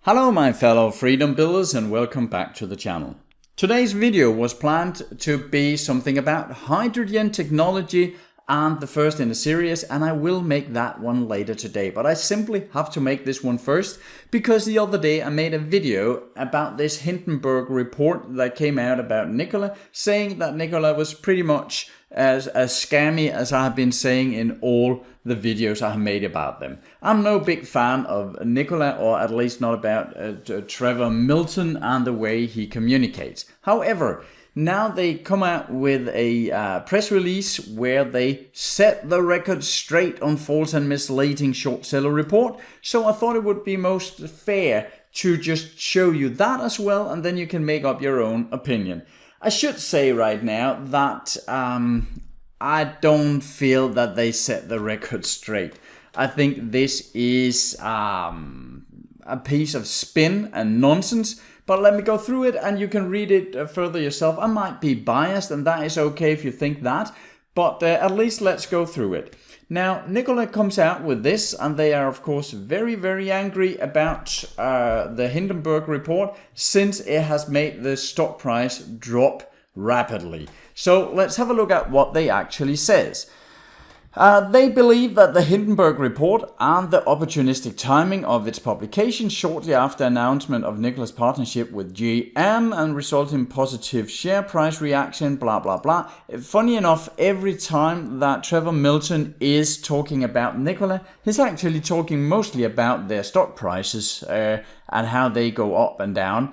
Hello my fellow freedom builders and welcome back to the channel. Today's video was planned to be something about hydrogen technology and the first in a series, and I will make that one later today. But I simply have to make this one first because the other day I made a video about this Hindenburg report that came out about Nikola, saying that Nikola was pretty much as scammy as I have been saying in all the videos I have made about them. I'm no big fan of Nikola, or at least not about Trevor Milton and the way he communicates. However, now they come out with a press release where they set the record straight on false and misleading short seller report. So I thought it would be most fair to just show you that as well, and then you can make up your own opinion. I should say right now that I don't feel that they set the record straight. I think this is a piece of spin and nonsense. But let me go through it and you can read it further yourself. I might be biased and that is okay if you think that. But at least let's go through it. Now, Nikola comes out with this and they are of course very, very angry about the Hindenburg report since it has made the stock price drop rapidly. So let's have a look at what they actually says. They believe that the Hindenburg report and the opportunistic timing of its publication shortly after announcement of Nikola's partnership with GM and resulting in positive share price reaction, blah, blah, blah. Funny enough, every time that Trevor Milton is talking about Nikola, he's actually talking mostly about their stock prices and how they go up and down.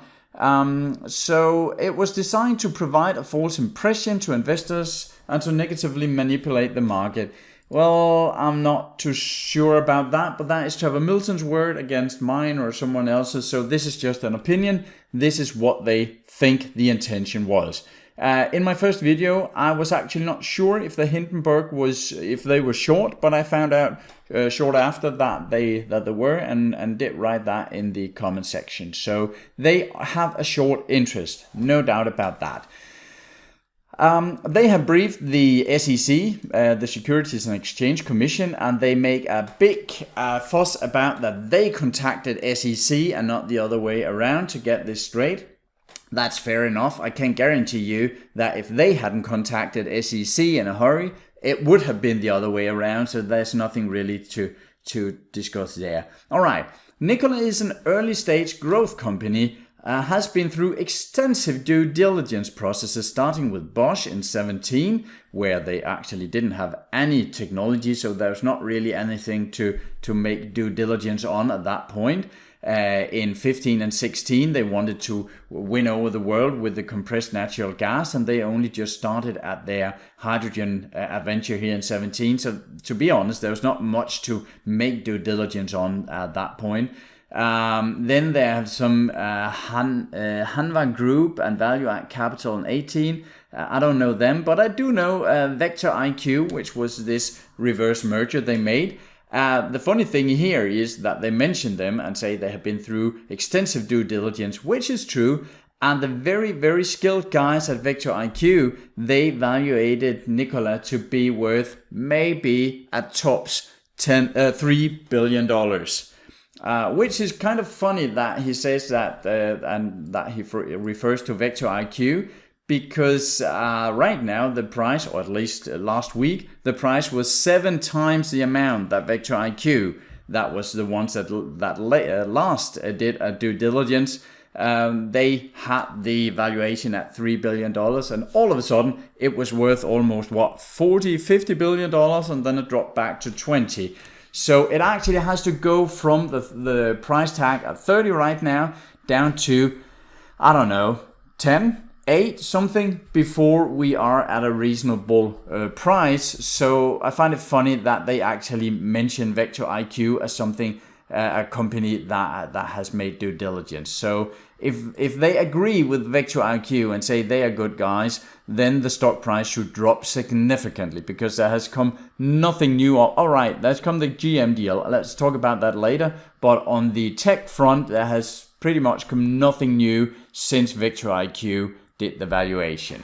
So it was designed to provide a false impression to investors and to negatively manipulate the market. Well, I'm not too sure about that, but that is Trevor Milton's word against mine or someone else's. So this is just an opinion. This is what they think the intention was. In my first video, I was actually not sure if the Hindenburg if they were short, but I found out short after that they were and did write that in the comment section. So they have a short interest, no doubt about that. They have briefed the SEC, the Securities and Exchange Commission, and they make a big fuss about that they contacted SEC and not the other way around to get this straight. That's fair enough. I can guarantee you that if they hadn't contacted SEC in a hurry, it would have been the other way around. So there's nothing really to discuss there. All right. Nikola is an early stage growth company. Has been through extensive due diligence processes, starting with Bosch in 2017, where they actually didn't have any technology, so there's not really anything to make due diligence on at that point. In 2015 and 2016, they wanted to win over the world with the compressed natural gas, and they only just started at their hydrogen adventure here in 2017. So to be honest, there's not much to make due diligence on at that point. Then they have some Hanva Group and Value Add Capital in 2018. I don't know them, but I do know Vector IQ, which was this reverse merger they made. The funny thing here is that they mention them and say they have been through extensive due diligence, which is true. And the very, very skilled guys at Vector IQ, they evaluated Nikola to be worth maybe at tops $3 billion. Which is kind of funny that he says that and that he refers to Vector IQ, because right now the price, or at least last week, the price was 7 times the amount that Vector IQ, that was the ones that last did a due diligence. They had the valuation at $3 billion, and all of a sudden it was worth almost $50 billion, and then it dropped back to 20. So it actually has to go from the price tag at 30 right now down to, I don't know, 10, 8, something, before we are at a reasonable price. So I find it funny that they actually mention Vector IQ as something, a company that has made due diligence. So if they agree with Vector IQ and say they are good guys, then the stock price should drop significantly, because there has come nothing new. All right, there's come the GM deal. Let's talk about that later. But on the tech front, there has pretty much come nothing new since Vector IQ did the valuation.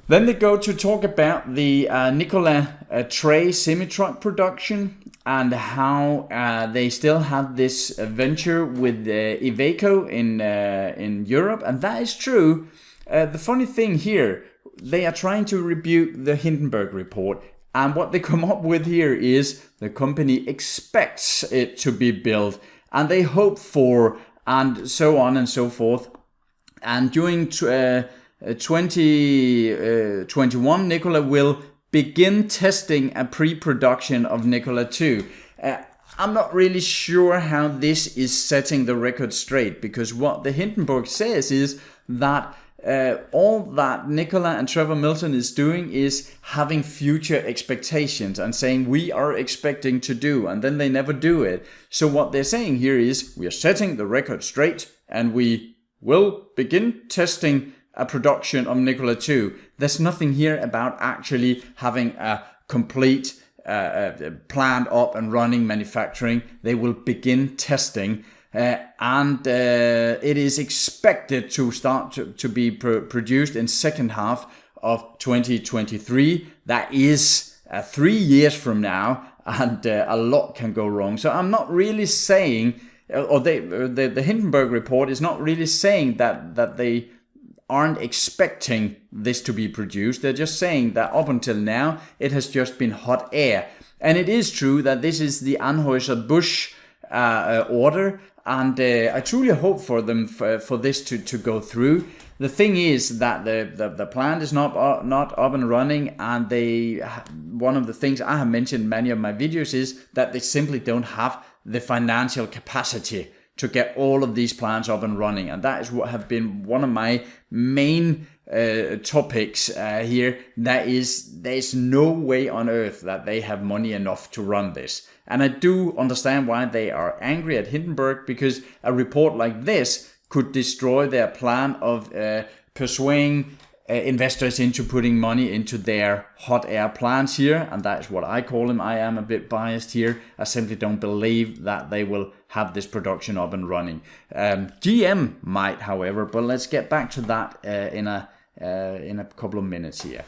Then they go to talk about the Nikola tray semi-truck production. and how they still have this venture with Iveco in Europe, and that is true. The funny thing here, they are trying to rebuke the Hindenburg report, and what they come up with here is the company expects it to be built, and they hope for, and so on and so forth. And during 2021, Nikola will begin testing a pre-production of Nikola 2. I'm not really sure how this is setting the record straight, because what the Hindenburg says is that all that Nikola and Trevor Milton is doing is having future expectations and saying we are expecting to do, and then they never do it. So what they're saying here is we are setting the record straight and we will begin testing a production of Nikola 2. There's nothing here about actually having a complete planned up and running manufacturing. They will begin testing, and it is expected to start to be produced in second half of 2023. That is 3 years from now, and a lot can go wrong. So I'm not really saying, or the Hindenburg report is not really saying that they aren't expecting this to be produced. They're just saying that up until now it has just been hot air. And it is true that this is the Anheuser-Busch order, and I truly hope for them for this to go through. The thing is that the plant is not up and running, and one of the things I have mentioned in many of my videos is that they simply don't have the financial capacity to get all of these plants up and running, and that is what have been one of my main topics here. That is, there's no way on earth that they have money enough to run this. And I do understand why they are angry at Hindenburg, because a report like this could destroy their plan of persuading investors into putting money into their hot air plants here, and that is what I call them. I am a bit biased here. I simply don't believe that they will have this production up and running. GM might, however, but let's get back to that in a couple of minutes here.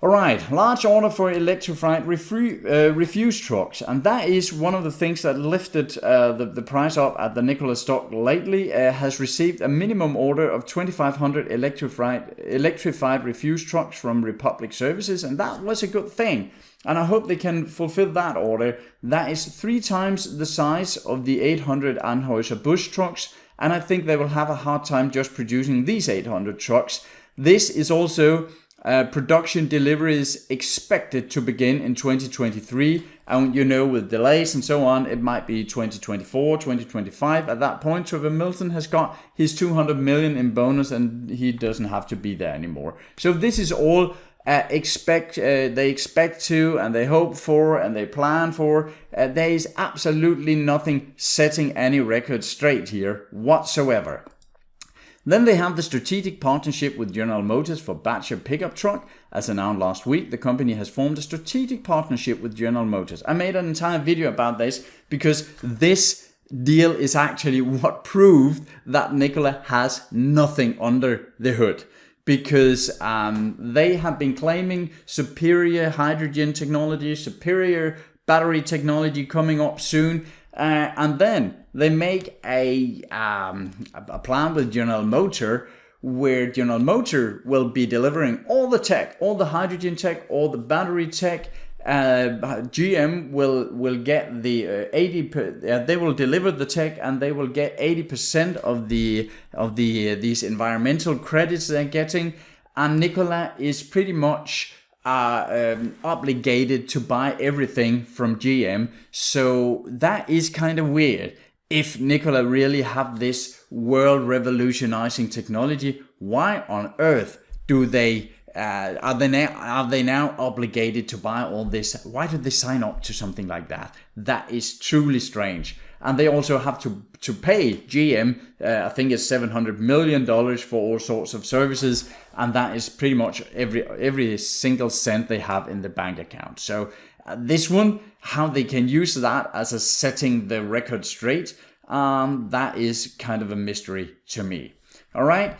All right, large order for electrified refuse trucks, and that is one of the things that lifted the price up at the Nikola stock lately. Has received a minimum order of 2,500 electrified refuse trucks from Republic Services, and that was a good thing. And I hope they can fulfill that order. That is 3 times the size of the 800 Anheuser-Busch trucks, and I think they will have a hard time just producing these 800 trucks. This is also production deliveries expected to begin in 2023, and with delays and so on, it might be 2024, 2025. At that point, Trevor Milton has got his 200 million in bonus, and he doesn't have to be there anymore. So this is all they expect to, and they hope for, and they plan for. There is absolutely nothing setting any record straight here whatsoever. Then they have the strategic partnership with General Motors for Badger pickup truck. As announced last week, the company has formed a strategic partnership with General Motors. I made an entire video about this because this deal is actually what proved that Nikola has nothing under the hood. Because they have been claiming superior hydrogen technology, superior battery technology coming up soon. And then they make a plan with General Motors, where General Motors will be delivering all the tech, all the hydrogen tech, all the battery tech. GM will get the 80%. They will deliver the tech, and they will get 80% of these environmental credits they're getting. And Nikola is pretty much obligated to buy everything from GM. So that is kind of weird. If Nikola really have this world revolutionizing technology, why on earth do they are they now obligated to buy all this? Why did they sign up to something like that? That is truly strange. And they also have to pay GM, I think it's $700 million for all sorts of services, and that is pretty much every single cent they have in the bank account. So this one, how they can use that as a setting the record straight, that is kind of a mystery to me. All right.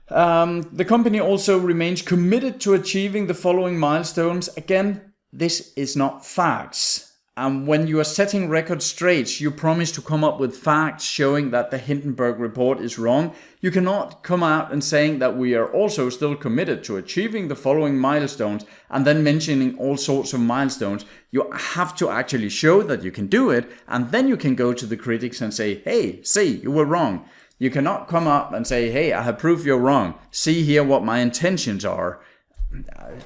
The company also remains committed to achieving the following milestones. Again, this is not facts. And when you are setting records straight, you promise to come up with facts showing that the Hindenburg report is wrong. You cannot come out and saying that we are also still committed to achieving the following milestones and then mentioning all sorts of milestones. You have to actually show that you can do it, and then you can go to the critics and say, hey, see, you were wrong. You cannot come up and say, hey, I have proof you're wrong. See here what my intentions are.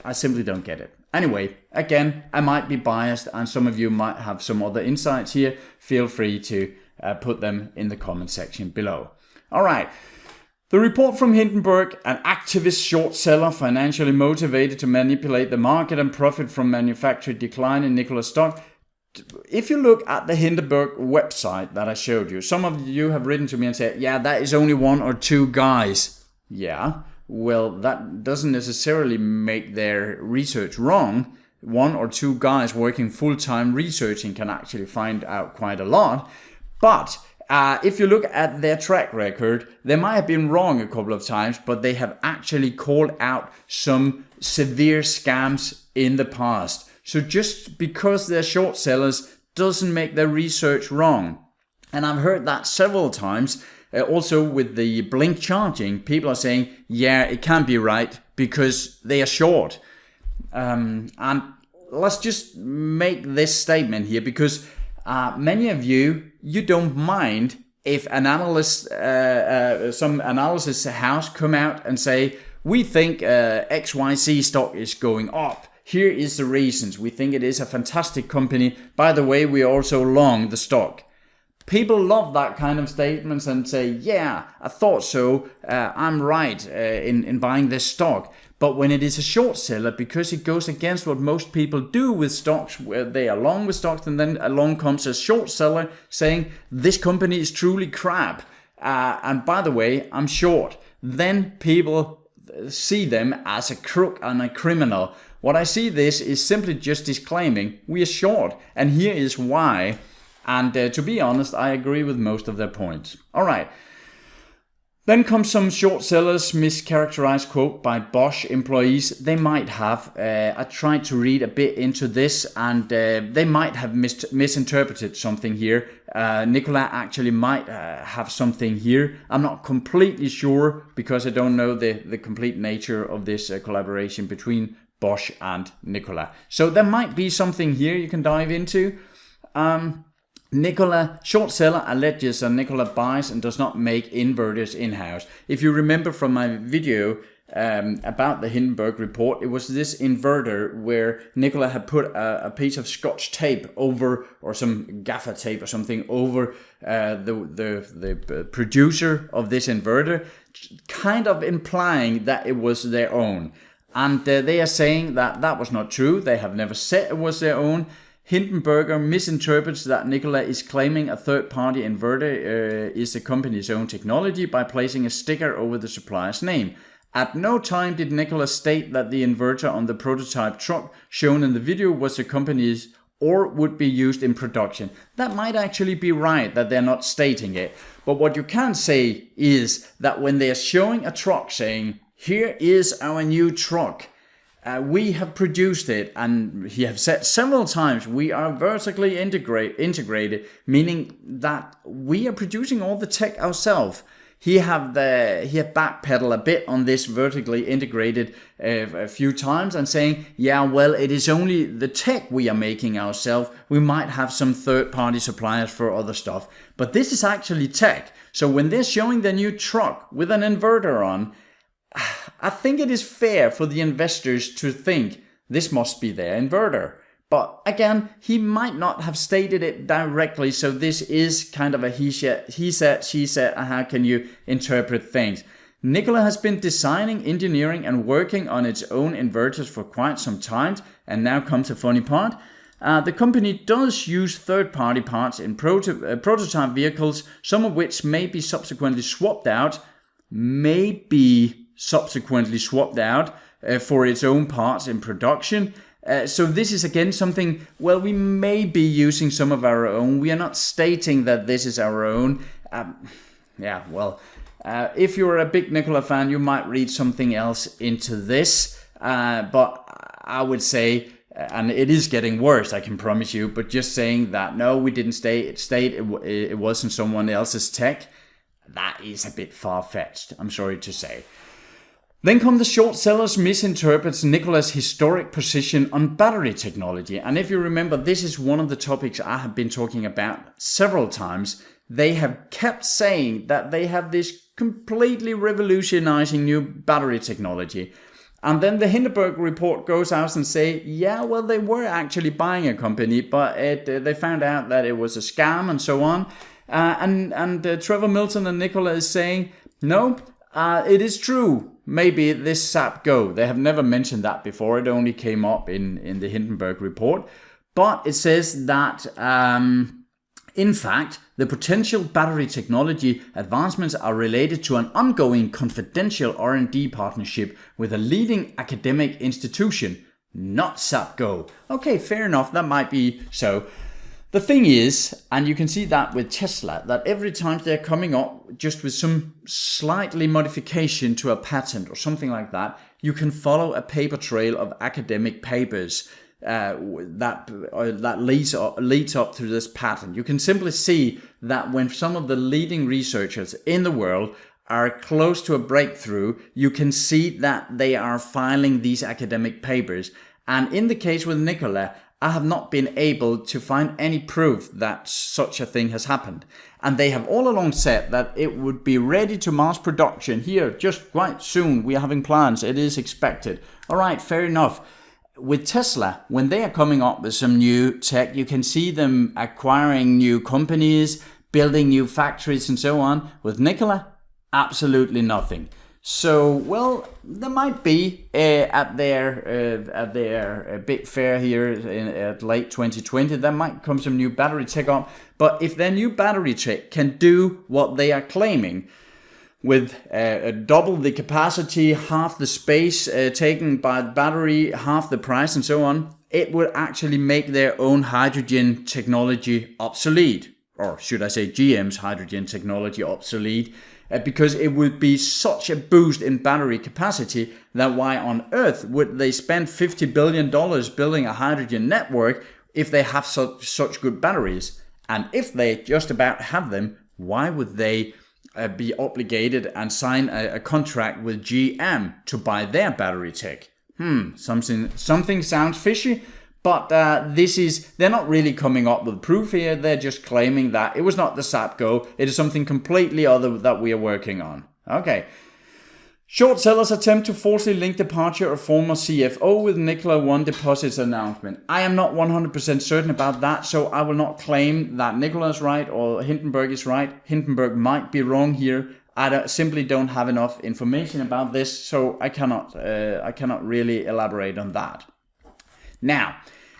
I simply don't get it. Anyway, again, I might be biased and some of you might have some other insights here. Feel free to put them in the comment section below. All right. The report from Hindenburg, an activist short seller financially motivated to manipulate the market and profit from manufactured decline in Nikola stock. If you look at the Hindenburg website that I showed you, some of you have written to me and said, yeah, that is only 1 or 2 guys. Yeah. Well, that doesn't necessarily make their research wrong. 1 or 2 guys working full-time researching can actually find out quite a lot. But if you look at their track record, they might have been wrong a couple of times, but they have actually called out some severe scams in the past. So just because they're short sellers doesn't make their research wrong. And I've heard that several times. Also with the blink charging, people are saying, yeah, it can't be right because they are short. And let's just make this statement here because many of you don't mind if an analyst, some analysis house come out and say, we think XYZ stock is going up. Here is the reasons. We think it is a fantastic company. By the way, we are also long the stock. People love that kind of statements and say, yeah, I thought so, I'm right in buying this stock. But when it is a short seller, because it goes against what most people do with stocks, where they are long with stocks and then along comes a short seller saying, this company is truly crap. And by the way, I'm short. Then people see them as a crook and a criminal. What I see this is simply just disclaiming, we are short. And here is why. And to be honest, I agree with most of their points. All right. Then comes some short sellers, mischaracterized quote by Bosch employees. They might have. I tried to read a bit into this and they might have misinterpreted something here. Nikola actually might have something here. I'm not completely sure because I don't know the complete nature of this collaboration between Bosch and Nikola. So there might be something here you can dive into. Nikola, short seller, alleges that Nikola buys and does not make inverters in-house. If you remember from my video about the Hindenburg report, it was this inverter where Nikola had put a piece of scotch tape over, or some gaffer tape or something, over the producer of this inverter, kind of implying that it was their own. And they are saying that that was not true. They have never said it was their own. Hindenburg misinterprets that Nikola is claiming a third-party inverter is the company's own technology by placing a sticker over the supplier's name. At no time did Nikola state that the inverter on the prototype truck shown in the video was the company's or would be used in production. That might actually be right, that they're not stating it. But what you can say is that when they're showing a truck saying, here is our new truck, we have produced it, and he have said several times we are vertically integrated, meaning that we are producing all the tech ourselves. He have backpedaled a bit on this vertically integrated a few times and saying, yeah, well, it is only the tech we are making ourselves. We might have some third-party suppliers for other stuff, but this is actually tech. So when they're showing their new truck with an inverter on, I think it is fair for the investors to think this must be their inverter. But again, he might not have stated it directly, so this is kind of a he said, she said, and how can you interpret things? Nikola has been designing, engineering, and working on its own inverters for quite some time, and now comes the funny part. The company does use third-party parts in prototype vehicles, some of which may be subsequently swapped out for its own parts in production. So this is again something, well, we may be using some of our own. We are not stating that this is our own. If you're a big Nikola fan, you might read something else into this. But I would say and it is getting worse, I can promise you, but just saying that, no, we didn't state it wasn't someone else's tech, that is a bit far-fetched, I'm sorry to say. Then come the short sellers misinterprets Nikola's historic position on battery technology. And if you remember, this is one of the topics I have been talking about several times. They have kept saying that they have this completely revolutionizing new battery technology. And then the Hindenburg report goes out and say, yeah, well, they were actually buying a company, but they found out that it was a scam and so on. And Trevor Miltons and Nikolas is saying, no, it is true. Maybe this SAP Go. They have never mentioned that before. It only came up in the Hindenburg report. But it says that, in fact, the potential battery technology advancements are related to an ongoing confidential R&D partnership with a leading academic institution, not SAP Go. Okay, fair enough. That might be so. The thing is, and you can see that with Tesla, that every time they're coming up just with some slightly modification to a patent or something like that, you can follow a paper trail of academic papers that leads up to this patent. You can simply see that when some of the leading researchers in the world are close to a breakthrough, you can see that they are filing these academic papers. And in the case with Nikola, I have not been able to find any proof that such a thing has happened. And they have all along said that it would be ready to mass production here just quite soon. We are having plans. It is expected. All right, fair enough. With Tesla, when they are coming up with some new tech, you can see them acquiring new companies, building new factories and so on. With Nikola, absolutely nothing. So, well, there might be at their big fair here at late 2020, there might come some new battery tech up. But if their new battery tech can do what they are claiming, with double the capacity, half the space taken by the battery, half the price and so on, it would actually make their own hydrogen technology obsolete. Or should I say GM's hydrogen technology obsolete. Because it would be such a boost in battery capacity that why on earth would they spend $50 billion building a hydrogen network if they have such good batteries? And if they just about have them, why would they be obligated and sign a contract with GM to buy their battery tech? Something sounds fishy. But they're not really coming up with proof here. They're just claiming that it was not the SAP Go. It is something completely other that we are working on. Okay. Short sellers attempt to falsely link departure of former CFO with Nikola One deposits announcement. I am not 100% certain about that, so I will not claim that Nikola is right or Hindenburg is right. Hindenburg might be wrong here. I simply don't have enough information about this, so I cannot really elaborate on that. Now,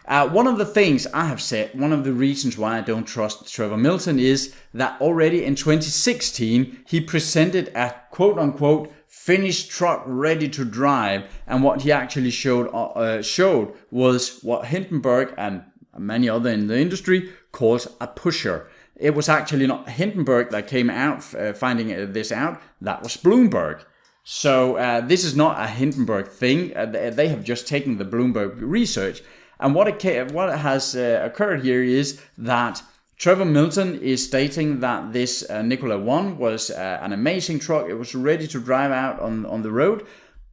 one of the things I have said, one of the reasons why I don't trust Trevor Milton is that already in 2016, he presented a quote-unquote finished truck ready to drive. And what he actually showed was what Hindenburg and many other in the industry calls a pusher. It was actually not Hindenburg that came out finding this out. That was Bloomberg. So this is not a Hindenburg thing. They have just taken the Bloomberg research. And what has occurred here is that Trevor Milton is stating that this Nikola One was an amazing truck. It was ready to drive out on the road.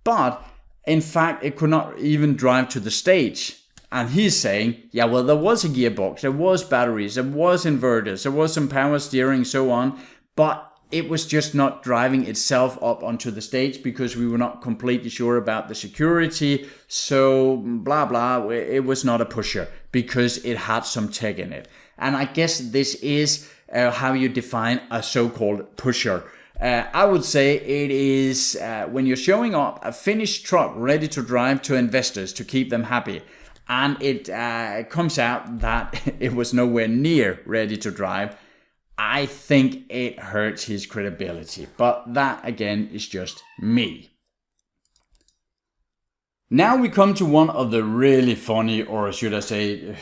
But in fact, it could not even drive to the stage. And he's saying, yeah, well, there was a gearbox, there was batteries, there was inverters, there was some power steering, so on. But it was just not driving itself up onto the stage because we were not completely sure about the security. So blah, blah, it was not a pusher because it had some tech in it. And I guess this is how you define a so-called pusher. I would say it is when you're showing up a finished truck ready to drive to investors to keep them happy. And it comes out that it was nowhere near ready to drive. I think it hurts his credibility, but that again is just me. Now we come to one of the really funny, or should I say,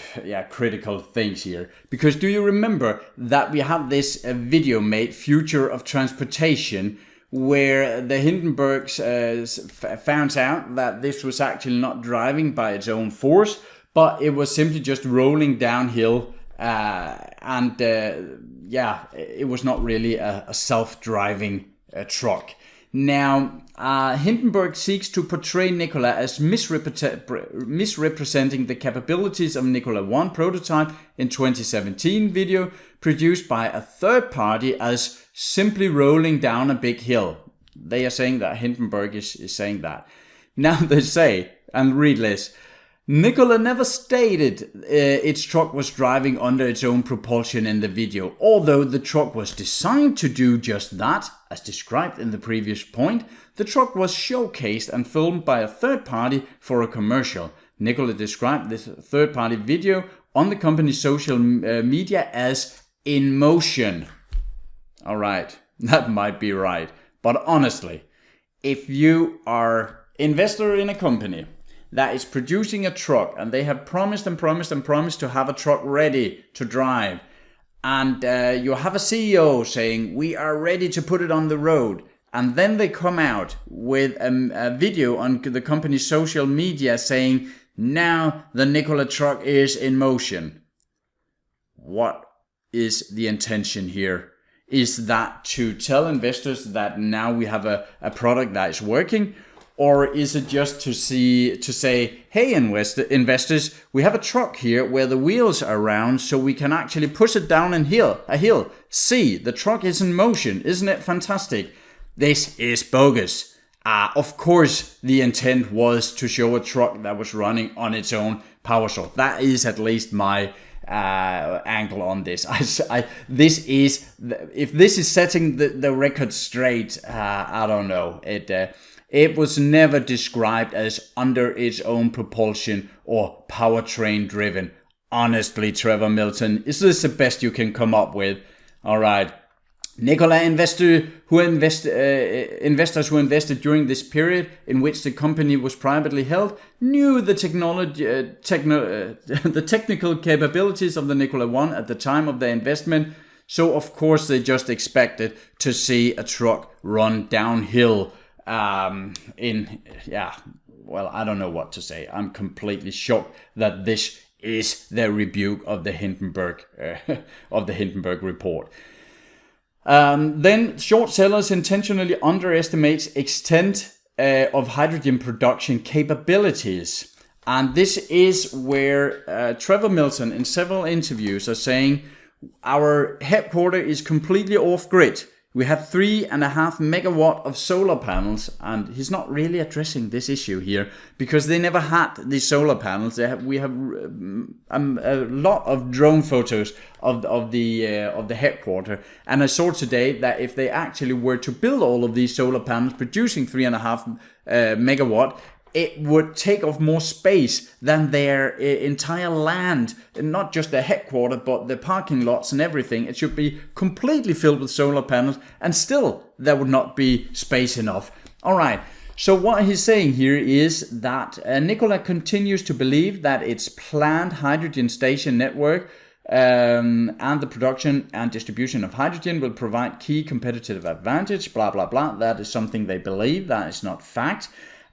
critical things here. Because do you remember that we had this video made, Future of Transportation, where the Hindenburgs found out that this was actually not driving by its own force, but it was simply just rolling downhill, and it was not really a self-driving truck. Now, Hindenburg seeks to portray Nikola as misrepresenting the capabilities of Nikola 1 prototype in 2017 video produced by a third party as simply rolling down a big hill. They are saying that Hindenburg is saying that. Now they say, and read this, Nikola never stated its truck was driving under its own propulsion in the video, although the truck was designed to do just that, as described in the previous point. The truck was showcased and filmed by a third party for a commercial. Nikola described this third party video on the company's social media as in motion. Alright, that might be right, but honestly, if you are investor in a company that is producing a truck and they have promised to have a truck ready to drive, and you have a CEO saying we are ready to put it on the road, and then they come out with a video on the company's social media saying now the Nikola truck is in motion. What is the intention here? Is that to tell investors that now we have a product that is working? Or is it just to say, hey investors, we have a truck here where the wheels are round so we can actually push it down a hill. See, the truck is in motion. Isn't it fantastic? This is bogus. Of course, the intent was to show a truck that was running on its own power source. That is at least my angle on this. If this is setting the record straight, I don't know. It was never described as under its own propulsion or powertrain driven. Honestly, Trevor Milton, is this the best you can come up with? All right. Nikola investors who invested during this period in which the company was privately held knew the technical capabilities of the Nikola 1 at the time of their investment. So of course they just expected to see a truck run downhill. I don't know what to say. I'm completely shocked that this is the rebuke of the Hindenburg report. Then short sellers intentionally underestimates extent of hydrogen production capabilities, and this is where Trevor Milton in several interviews are saying our headquarters is completely off grid. We have 3.5 megawatt of solar panels, and he's not really addressing this issue here because they never had these solar panels. We have a lot of drone photos of the headquarters, and I saw today that if they actually were to build all of these solar panels producing 3.5 megawatt, it would take off more space than their entire land, not just their headquarters, but the parking lots and everything. It should be completely filled with solar panels, and still there would not be space enough. All right, so what he's saying here is that Nikola continues to believe that its planned hydrogen station network and the production and distribution of hydrogen will provide key competitive advantage, blah, blah, blah. That is something they believe, that is not fact.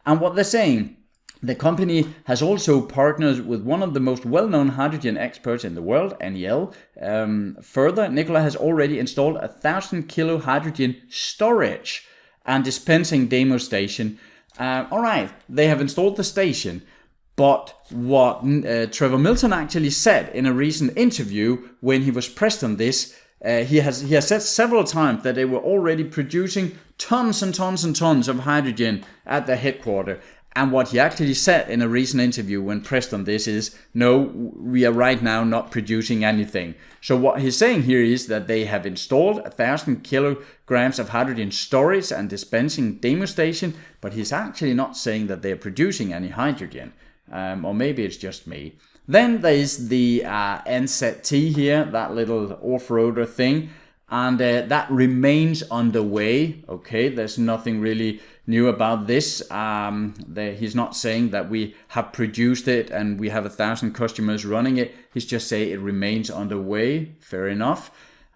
And what they're saying, the company has also partnered with one of the most well-known hydrogen experts in the world, NEL. Further, Nikola has already installed 1,000 kilo hydrogen storage and dispensing demo station. All right, they have installed the station. But what Trevor Milton actually said in a recent interview when he was pressed on this, he has said several times that they were already producing tons and tons and tons of hydrogen at the headquarters. And what he actually said in a recent interview when pressed on this is, no, we are right now not producing anything. So what he's saying here is that they have installed 1,000 kilograms of hydrogen storage and dispensing demo station, but he's actually not saying that they're producing any hydrogen. Or maybe it's just me. Then there's the NZT here, that little off-roader thing, and that remains underway. Okay, there's nothing really new about this. He's not saying that we have produced it and we have 1,000 customers running it. He's just saying it remains underway. Fair enough.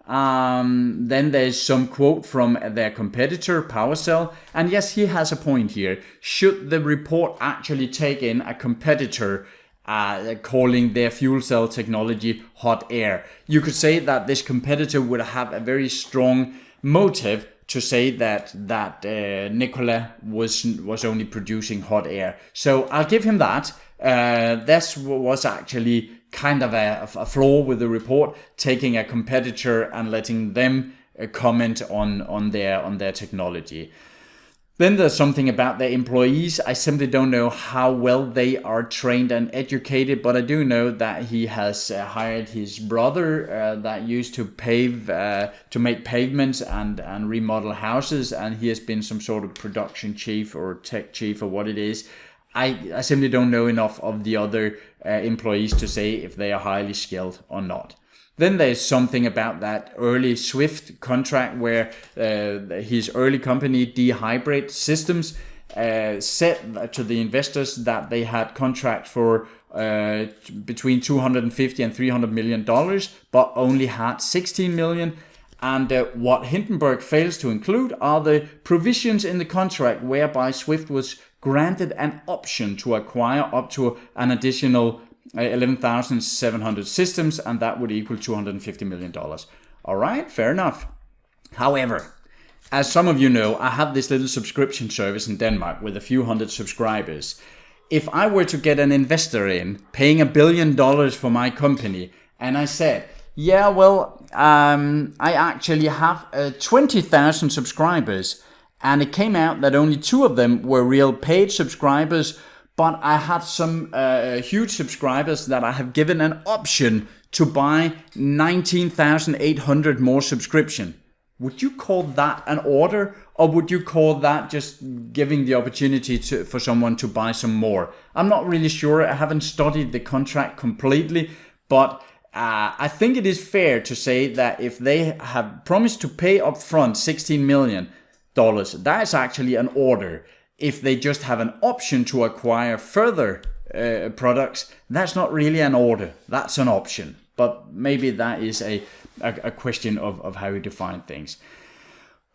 Then there's some quote from their competitor, PowerCell, and yes, he has a point here. Should the report actually take in a competitor calling their fuel cell technology hot air. You could say that this competitor would have a very strong motive to say that Nikola was only producing hot air. So I'll give him that. This was actually kind of a flaw with the report, taking a competitor and letting them comment on their technology. Then there's something about their employees. I simply don't know how well they are trained and educated, but I do know that he has hired his brother that used to to make pavements and remodel houses, and he has been some sort of production chief or tech chief or what it is. I simply don't know enough of the other employees to say if they are highly skilled or not. Then there's something about that early Swift contract where his early company, D-Hybrid Systems, said to the investors that they had contract for between $250 and $300 million, but only had 16 million. And what Hindenburg fails to include are the provisions in the contract whereby Swift was granted an option to acquire up to an additional 11,700 systems, and that would equal $250 million. All right, fair enough. However, as some of you know, I have this little subscription service in Denmark with a few hundred subscribers. If I were to get an investor in paying $1 billion for my company, and I said, yeah, well, I actually have 20,000 subscribers, and it came out that only 2 of them were real paid subscribers, but I had some huge subscribers that I have given an option to buy 19,800 more subscription. Would you call that an order, or would you call that just giving the opportunity for someone to buy some more? I'm not really sure. I haven't studied the contract completely, but I think it is fair to say that if they have promised to pay up front $16 million, that is actually an order. If they just have an option to acquire further products, that's not really an order, that's an option. But maybe that is a question of how you define things.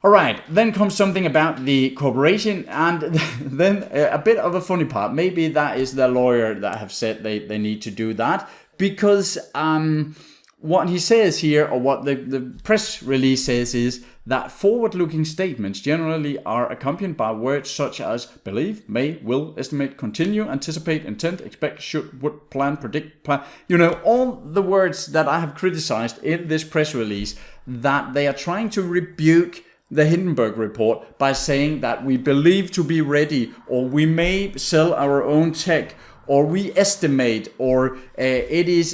All right, then comes something about the corporation, and then a bit of a funny part. Maybe that is the lawyer that have said they need to do that, because what he says here, or what the press release says, is that forward-looking statements generally are accompanied by words such as believe, may, will, estimate, continue, anticipate, intent, expect, should, would, plan, predict, plan. You know, all the words that I have criticized in this press release, that they are trying to rebuke the Hindenburg report by saying that we believe to be ready, or we may sell our own tech, or we estimate, or it is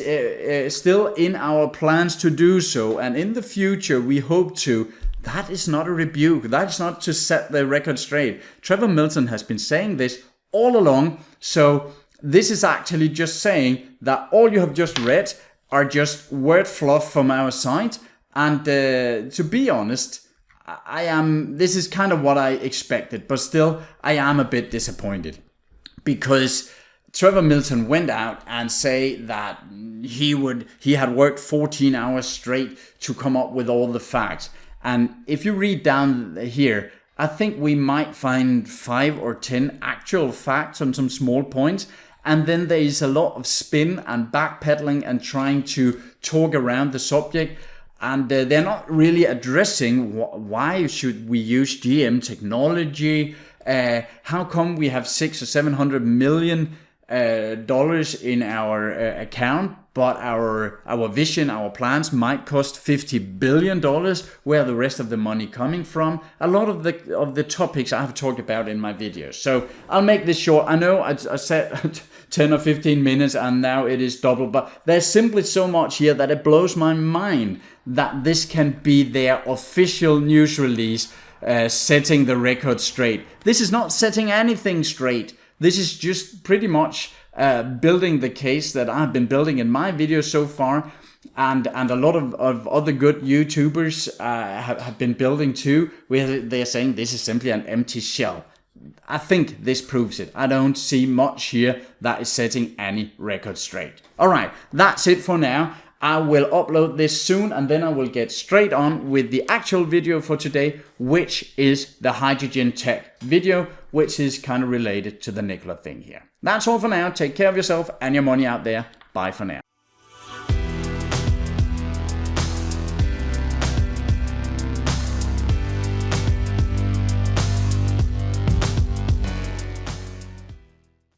still in our plans to do so, and in the future we hope to. That is not a rebuke. That's not to set the record straight. Trevor Milton has been saying this all along, so this is actually just saying that all you have just read are just word fluff from our side, and to be honest, this is kind of what I expected, but still I am a bit disappointed, because Trevor Milton went out and say that he had worked 14 hours straight to come up with all the facts. And if you read down here, I think we might find 5 or 10 actual facts on some small points. And then there is a lot of spin and backpedaling and trying to talk around the subject. And they're not really addressing why should we use GM technology? How come we have $600 or $700 million in our account, but our vision, our plans might cost $50 billion? Where are the rest of the money coming from? A lot of the topics I have talked about in my videos. So I'll make this short. I know I said 10 or 15 minutes and now it is double, but there's simply so much here that it blows my mind that this can be their official news release setting the record straight. This is not setting anything straight. This is just pretty much building the case that I've been building in my videos so far, and a lot of other good YouTubers have been building too, where they're saying this is simply an empty shell. I think this proves it. I don't see much here that is setting any record straight. All right, that's it for now. I will upload this soon, and then I will get straight on with the actual video for today, which is the hydrogen tech video, which is kind of related to the Nikola thing here. That's all for now. Take care of yourself and your money out there. Bye for now.